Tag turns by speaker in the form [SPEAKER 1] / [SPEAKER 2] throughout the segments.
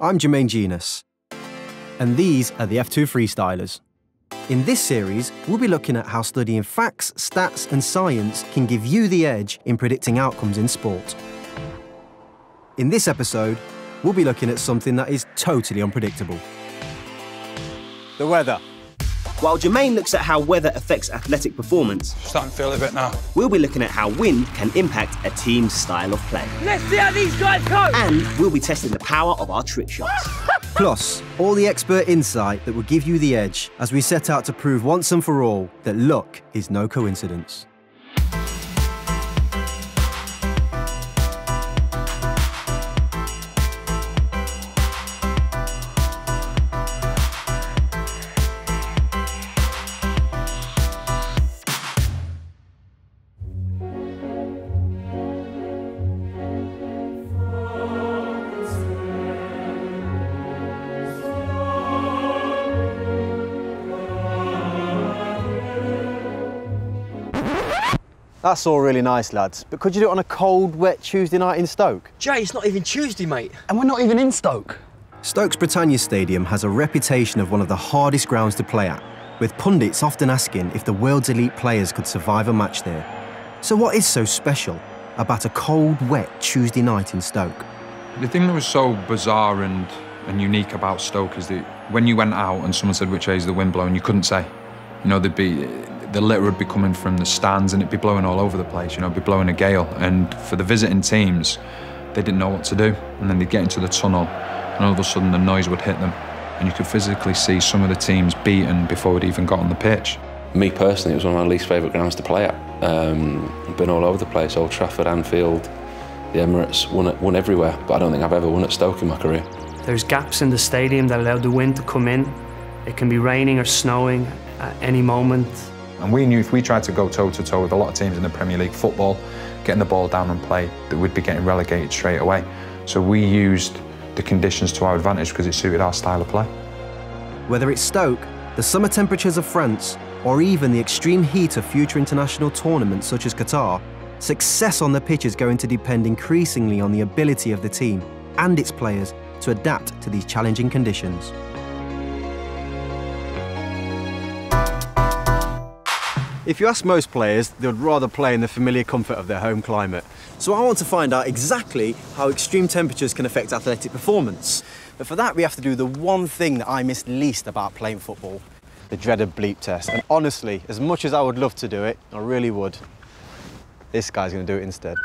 [SPEAKER 1] I'm Jermaine Genus, and these are the F2 Freestylers. In this series, we'll be looking at how studying facts, stats, and science can give you the edge in predicting outcomes in sport. In this episode, we'll be looking at something that is totally unpredictable: the weather.
[SPEAKER 2] While Jermaine looks at how weather affects athletic performance,
[SPEAKER 3] Starting to feel a bit now.
[SPEAKER 2] we'll be looking at how wind can impact a team's style of play.
[SPEAKER 4] Let's see how these guys go!
[SPEAKER 2] And we'll be testing the power of our trick shots.
[SPEAKER 1] Plus, all the expert insight that will give you the edge as we set out to prove once and for all that luck is no coincidence. That's all really nice, lads, but could you do it on a cold, wet Tuesday night in Stoke?
[SPEAKER 4] Jay, it's not even Tuesday, mate.
[SPEAKER 5] And we're not even in Stoke.
[SPEAKER 1] Stoke's Britannia Stadium has a reputation of one of the hardest grounds to play at, with pundits often asking if the world's elite players could survive a match there. So what is so special about a cold, wet Tuesday night in Stoke?
[SPEAKER 3] The thing that was so bizarre and unique about Stoke is that when you went out and someone said which way is the wind blowing, you couldn't say. You know, the litter would be coming from the stands and it'd be blowing all over the place, you know, it'd be blowing a gale. And for the visiting teams, they didn't know what to do. And then they'd get into the tunnel and all of a sudden the noise would hit them. And you could physically see some of the teams beaten before it even got on the pitch.
[SPEAKER 6] Me personally, it was one of my least favourite grounds to play at. I've been all over the place, Old Trafford, Anfield, the Emirates, won everywhere, but I don't think I've ever won at Stoke in my career.
[SPEAKER 7] There's gaps in the stadium that allow the wind to come in. It can be raining or snowing at any moment.
[SPEAKER 3] And we knew if we tried to go toe-to-toe with a lot of teams in the Premier League football, getting the ball down and play, that we'd be getting relegated straight away. So we used the conditions to our advantage because it suited our style of play.
[SPEAKER 1] Whether it's Stoke, the summer temperatures of France, or even the extreme heat of future international tournaments such as Qatar, success on the pitch is going to depend increasingly on the ability of the team and its players to adapt to these challenging conditions. If you ask most players, they would rather play in the familiar comfort of their home climate. So I want to find out exactly how extreme temperatures can affect athletic performance. But for that, we have to do the one thing that I miss least about playing football: the dreaded bleep test. And honestly, as much as I would love to do it, I really would, this guy's going to do it instead.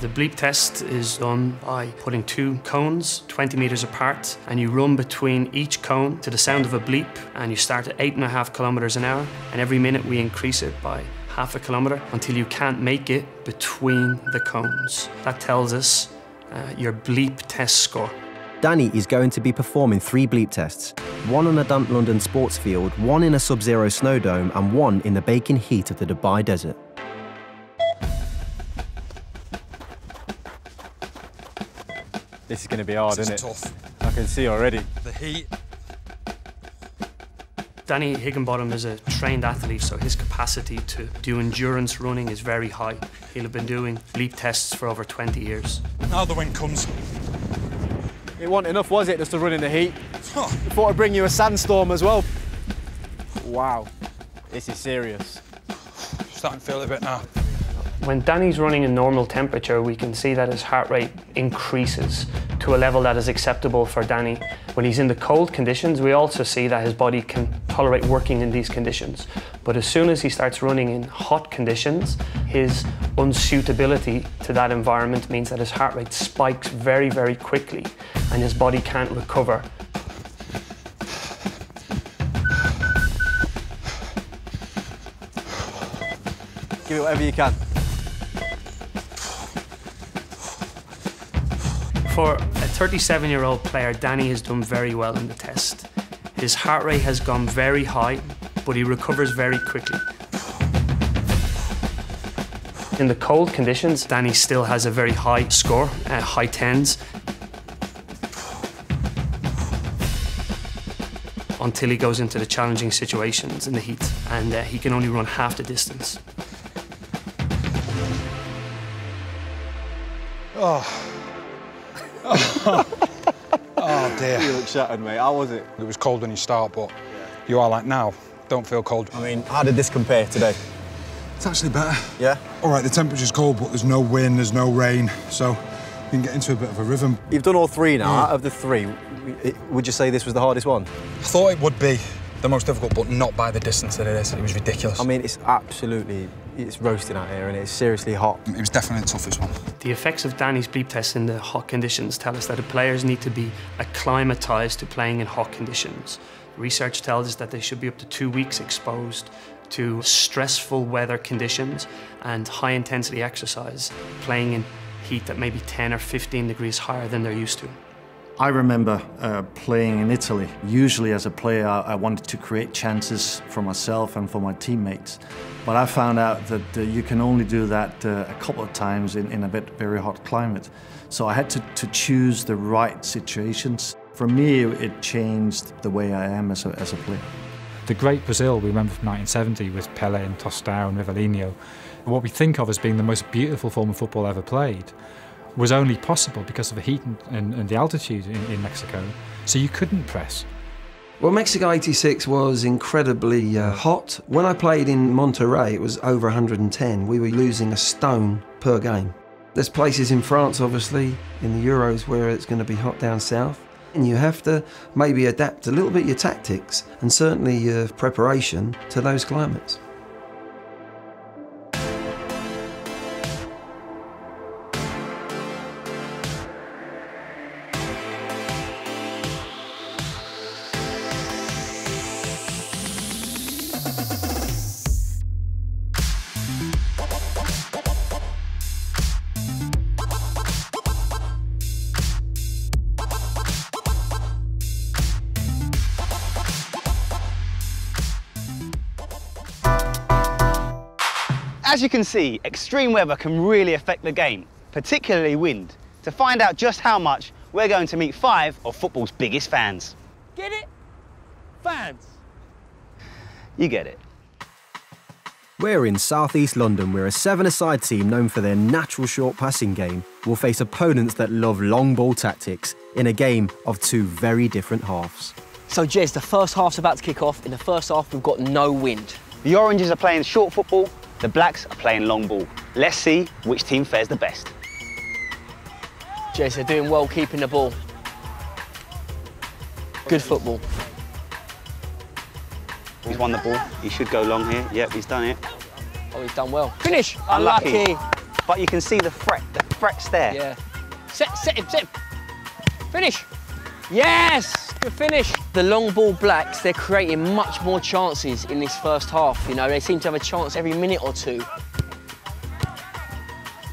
[SPEAKER 7] The bleep test is done by putting two cones 20 meters apart, and you run between each cone to the sound of a bleep, and you start at 8.5 kilometers an hour, and every minute we increase it by half a kilometer until you can't make it between the cones. That tells us your bleep test score.
[SPEAKER 1] Danny is going to be performing 3 bleep tests, one on a damp London sports field, one in a sub-zero snow dome, and one in the baking heat of the Dubai desert. This is going to be hard, isn't it?
[SPEAKER 3] Tough.
[SPEAKER 1] I can see already.
[SPEAKER 3] The heat.
[SPEAKER 7] Danny Higginbottom is a trained athlete, so his capacity to do endurance running is very high. He'll have been doing bleep tests for over 20 years.
[SPEAKER 3] Now the wind comes.
[SPEAKER 1] It wasn't enough, was it, just to run in the heat? We thought I'd bring you a sandstorm as well. Wow, this is serious.
[SPEAKER 3] Starting to feel a bit now.
[SPEAKER 7] When Danny's running in normal temperature, we can see that his heart rate increases to a level that is acceptable for Danny. When he's in the cold conditions, we also see that his body can tolerate working in these conditions. But as soon as he starts running in hot conditions, his unsuitability to that environment means that his heart rate spikes very, very quickly, and his body can't recover.
[SPEAKER 1] Give it whatever you can.
[SPEAKER 7] For a 37-year-old player, Danny has done very well in the test. His heart rate has gone very high, but he recovers very quickly. In the cold conditions, Danny still has a very high score, high 10s. until he goes into the challenging situations in the heat, and he can only run half the distance.
[SPEAKER 5] Oh dear.
[SPEAKER 1] You look shattered, mate. How was it?
[SPEAKER 5] It was cold when you start, but you are like now. Don't feel cold.
[SPEAKER 1] I mean, how did this compare today?
[SPEAKER 5] It's actually better.
[SPEAKER 1] Yeah?
[SPEAKER 5] All right, the temperature's cold, but there's no wind, there's no rain, so you can get into a bit of a rhythm.
[SPEAKER 1] You've done all three now. Out of the three, would you say this was the hardest one?
[SPEAKER 5] I thought it would be the most difficult, but not by the distance that it is. It was ridiculous.
[SPEAKER 1] I mean, it's roasting out here and it's seriously hot.
[SPEAKER 5] It was definitely the toughest one.
[SPEAKER 7] The effects of Danny's bleep test in the hot conditions tell us that the players need to be acclimatised to playing in hot conditions. Research tells us that they should be up to 2 weeks exposed to stressful weather conditions and high-intensity exercise, playing in heat that may be 10 or 15 degrees higher than they're used to.
[SPEAKER 8] I remember playing in Italy. Usually as a player, I wanted to create chances for myself and for my teammates. But I found out that you can only do that a couple of times in a very hot climate. So I had to choose the right situations. For me, it changed the way I am as a player.
[SPEAKER 9] The great Brazil we remember from 1970 with Pelé and Tostão and Rivellino, what we think of as being the most beautiful form of football ever played, was only possible because of the heat and the altitude in Mexico. So you couldn't press.
[SPEAKER 10] Well, Mexico '86 was incredibly hot. When I played in Monterrey, it was over 110. We were losing a stone per game. There's places in France, obviously, in the Euros where it's going to be hot down south. And you have to maybe adapt a little bit your tactics and certainly your preparation to those climates.
[SPEAKER 11] As you can see, extreme weather can really affect the game, particularly wind. To find out just how much, we're going to meet 5 of football's biggest fans.
[SPEAKER 4] Get it? Fans.
[SPEAKER 11] You get it.
[SPEAKER 1] We're in southeast London, where a 7-a-side team known for their natural short passing game will face opponents that love long ball tactics in a game of 2 very different halves.
[SPEAKER 4] So, Jez, the first half's about to kick off. In the first half, we've got no wind.
[SPEAKER 11] The Oranges are playing short football, the Blacks are playing long ball. Let's see which team fares the best.
[SPEAKER 4] Jez, they're doing well keeping the ball. Good football.
[SPEAKER 11] He's won the ball. He should go long here. Yep, he's done it.
[SPEAKER 4] Oh, he's done well. Finish!
[SPEAKER 11] Unlucky. But you can see the threat's there.
[SPEAKER 4] Yeah. Set him. Finish! Yes! Good finish. The long ball Blacks, they're creating much more chances in this first half. You know, they seem to have a chance every minute or two.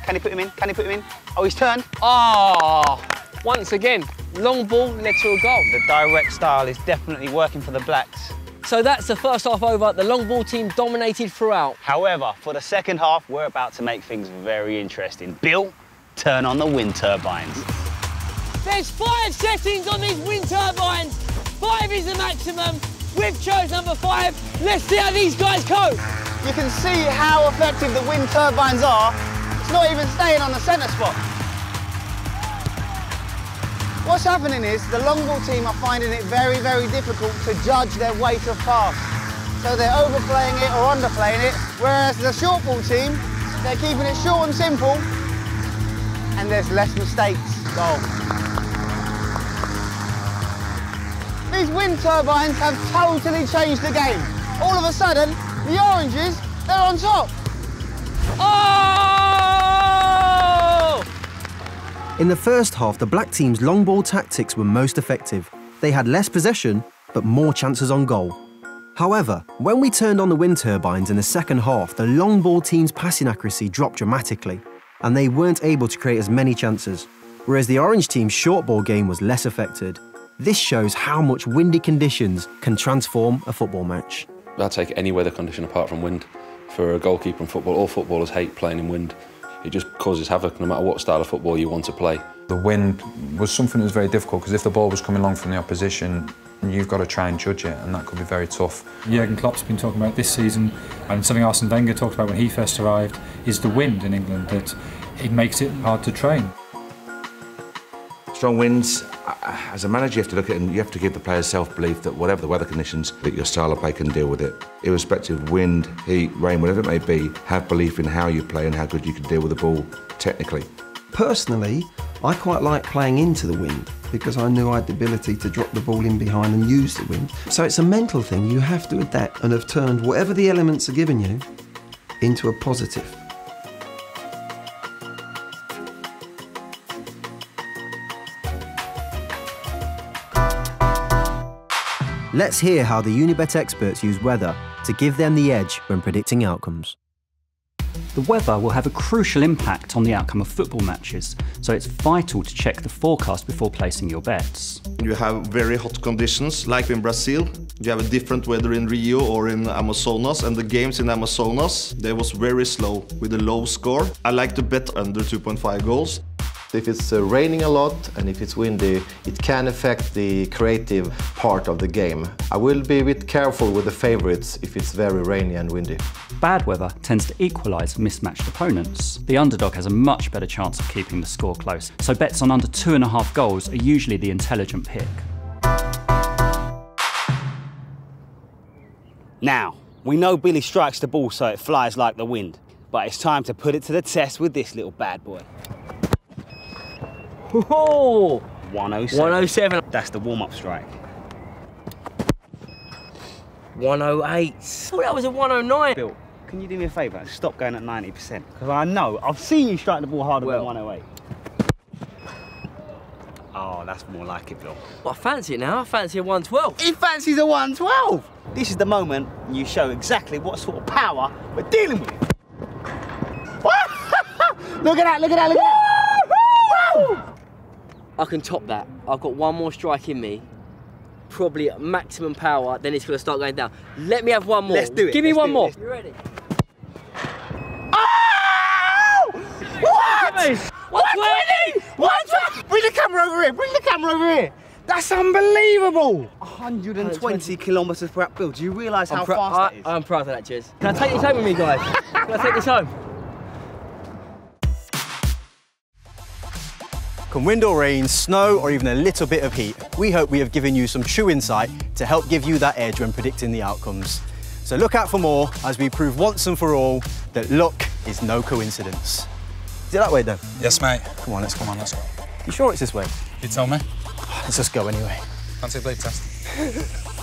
[SPEAKER 11] Can he put him in? Can he put him in? Oh, he's turned.
[SPEAKER 4] Oh! Once again, long ball led to a goal.
[SPEAKER 11] The direct style is definitely working for the Blacks.
[SPEAKER 4] So that's the first half over. The long ball team dominated throughout.
[SPEAKER 11] However, for the second half, we're about to make things very interesting. Bill, turn on the wind turbines.
[SPEAKER 4] There's 5 settings on these wind turbines. 5 is the maximum. We've chose number 5. Let's see how these guys cope.
[SPEAKER 11] You can see how effective the wind turbines are. It's not even staying on the centre spot. What's happening is the long ball team are finding it very, very difficult to judge their weight of pass. So they're overplaying it or underplaying it, whereas the short ball team, they're keeping it short and simple, and there's less mistakes. Goal. These wind turbines have totally changed the game. All of a sudden, the Oranges, they're on top.
[SPEAKER 4] Oh!
[SPEAKER 1] In the first half, the Black team's long ball tactics were most effective. They had less possession, but more chances on goal. However, when we turned on the wind turbines in the second half, the long ball team's passing accuracy dropped dramatically, and they weren't able to create as many chances, whereas the Orange team's short ball game was less affected. This shows how much windy conditions can transform a football match.
[SPEAKER 6] I'd take any weather condition apart from wind. For a goalkeeper in football, all footballers hate playing in wind. It just causes havoc no matter what style of football you want to play.
[SPEAKER 3] The wind was something that was very difficult because if the ball was coming along from the opposition, you've got to try and judge it, and that could be very tough.
[SPEAKER 9] Jurgen Klopp's been talking about this season, and something Arsene Wenger talked about when he first arrived, is the wind in England, that it makes it hard to train.
[SPEAKER 12] Strong winds, as a manager you have to look at it and you have to give the players self-belief that whatever the weather conditions, that your style of play can deal with it. Irrespective of wind, heat, rain, whatever it may be, have belief in how you play and how good you can deal with the ball technically.
[SPEAKER 10] Personally, I quite like playing into the wind because I knew I had the ability to drop the ball in behind and use the wind. So it's a mental thing. You have to adapt and have turned whatever the elements are giving you into a positive.
[SPEAKER 2] Let's hear how the Unibet experts use weather to give them the edge when predicting outcomes.
[SPEAKER 13] The weather will have a crucial impact on the outcome of football matches, so it's vital to check the forecast before placing your bets.
[SPEAKER 14] You have very hot conditions, like in Brazil. You have a different weather in Rio or in Amazonas, and the games in Amazonas, they was very slow with a low score. I like to bet under 2.5 goals.
[SPEAKER 15] If it's raining a lot and if it's windy, it can affect the creative part of the game. I will be a bit careful with the favourites if it's very rainy and windy.
[SPEAKER 13] Bad weather tends to equalise mismatched opponents. The underdog has a much better chance of keeping the score close, so bets on under 2.5 goals are usually the intelligent pick.
[SPEAKER 16] Now, we know Billy strikes the ball so it flies like the wind, but it's time to put it to the test with this little bad boy.
[SPEAKER 4] Oh,
[SPEAKER 16] 107.
[SPEAKER 4] 107.
[SPEAKER 16] That's the warm-up strike.
[SPEAKER 4] 108. Oh, that was a 109.
[SPEAKER 16] Bill, can you do me a favour? Stop going at 90%. Because I know, I've seen you strike the ball harder than 108. Oh, that's more like it, Bill.
[SPEAKER 4] Well, I fancy it now. I fancy a 112.
[SPEAKER 16] He fancies a 112! This is the moment you show exactly what sort of power we're dealing with. Look at that, look at that, look at that!
[SPEAKER 4] I can top that. I've got one more strike in me. Probably at maximum power, then it's going to start going down. Let me have one more.
[SPEAKER 16] Let's do it.
[SPEAKER 4] Give me one more.
[SPEAKER 16] You ready?
[SPEAKER 4] Oh! What?
[SPEAKER 16] 120! 120! Bring the camera over here, bring the camera over here. That's unbelievable! 120 kilometres per hour. Bill, do you realise how fast that is?
[SPEAKER 4] I'm proud of that, Jez. Can I take this home with me, guys? Can I take this home?
[SPEAKER 1] Come wind or rain, snow or even a little bit of heat, we hope we have given you some true insight to help give you that edge when predicting the outcomes. So look out for more as we prove once and for all that luck is no coincidence. Is it that way then?
[SPEAKER 5] Yes, mate.
[SPEAKER 1] Come on, let's go.
[SPEAKER 5] Let's go.
[SPEAKER 1] You sure it's this way?
[SPEAKER 5] You tell me.
[SPEAKER 1] Let's just go anyway.
[SPEAKER 5] Fancy a bleep test?